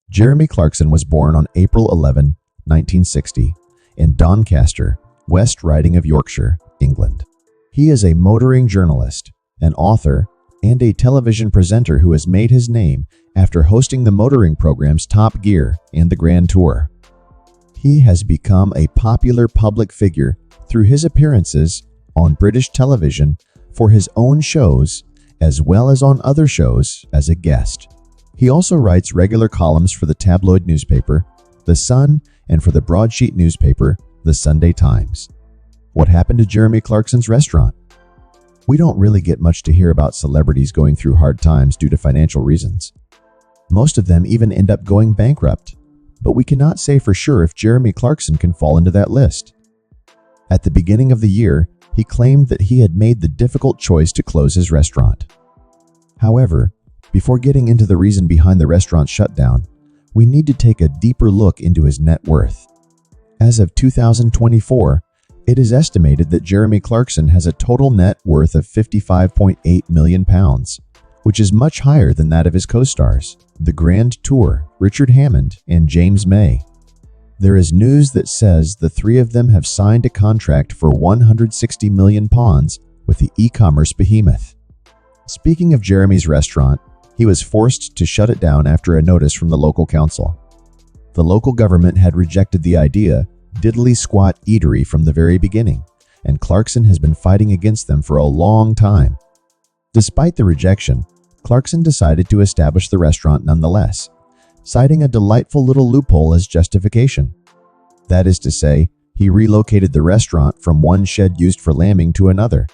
Jeremy Clarkson was born on April 11, 1960, in Doncaster, West Riding of Yorkshire, England. He is a motoring journalist, an author, and a television presenter who has made his name after hosting the motoring programs Top Gear and the Grand Tour. He has become a popular public figure through his appearances on British television for his own shows, as well as on other shows as a guest. He also writes regular columns for the tabloid newspaper, The Sun, and for the broadsheet newspaper, The Sunday Times. What happened to Jeremy Clarkson's restaurant? We don't really get much to hear about celebrities going through hard times due to financial reasons. Most of them even end up going bankrupt, but we cannot say for sure if Jeremy Clarkson can fall into that list. At the beginning of the year, he claimed that he had made the difficult choice to close his restaurant. However, before getting into the reason behind the restaurant's shutdown, we need to take a deeper look into his net worth. As of 2024, it is estimated that Jeremy Clarkson has a total net worth of £55.8 million, which is much higher than that of his co-stars, the Grand Tour, Richard Hammond, and James May. There is news that says the three of them have signed a contract for £160 million with the e-commerce behemoth. Speaking of Jeremy's restaurant, he was forced to shut it down after a notice from the local council. The local government had rejected the idea diddly squat eatery from the very beginning, and Clarkson has been fighting against them for a long time. Despite the rejection, Clarkson decided to establish the restaurant nonetheless, citing a delightful little loophole as justification. That is to say, he relocated the restaurant from one shed used for lambing to another.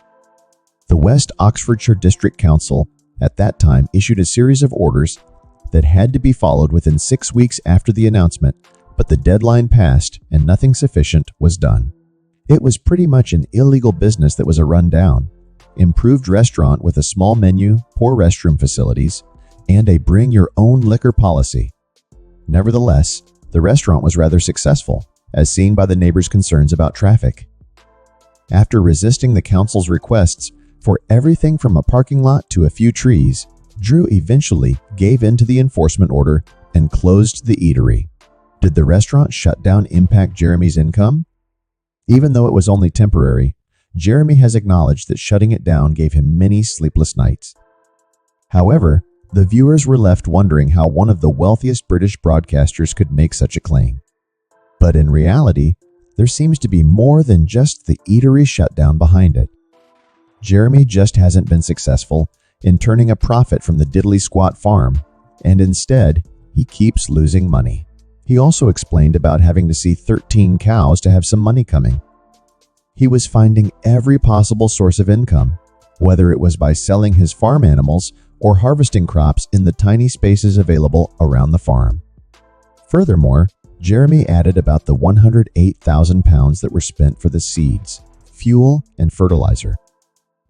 The West Oxfordshire District Council at that time issued a series of orders that had to be followed within 6 weeks after the announcement, but the deadline passed and nothing sufficient was done. It was pretty much an illegal business that was a rundown, improved restaurant with a small menu, poor restroom facilities, and a bring-your-own-liquor policy. Nevertheless, the restaurant was rather successful, as seen by the neighbors' concerns about traffic. After resisting the council's requests for everything from a parking lot to a few trees, Drew eventually gave in to the enforcement order and closed the eatery. Did the restaurant shutdown impact Jeremy's income? Even though it was only temporary, Jeremy has acknowledged that shutting it down gave him many sleepless nights. However, the viewers were left wondering how one of the wealthiest British broadcasters could make such a claim. But in reality, there seems to be more than just the eatery shutdown behind it. Jeremy just hasn't been successful in turning a profit from the diddly squat farm, and instead, he keeps losing money. He also explained about having to see 13 cows to have some money coming. He was finding every possible source of income, whether it was by selling his farm animals or harvesting crops in the tiny spaces available around the farm. Furthermore, Jeremy added about the £108,000 that were spent for the seeds, fuel, and fertilizer.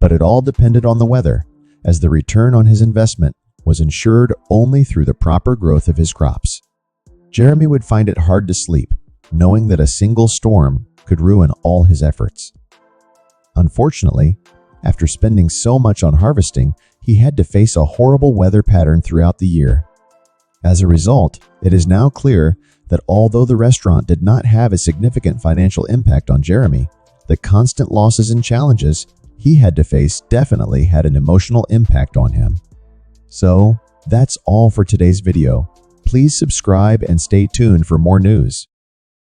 But it all depended on the weather, as the return on his investment was ensured only through the proper growth of his crops. Jeremy would find it hard to sleep, knowing that a single storm could ruin all his efforts. Unfortunately, after spending so much on harvesting, he had to face a horrible weather pattern throughout the year. As a result, it is now clear that although the restaurant did not have a significant financial impact on Jeremy, the constant losses and challenges he had to face definitely had an emotional impact on him. So, that's all for today's video. Please subscribe and stay tuned for more news.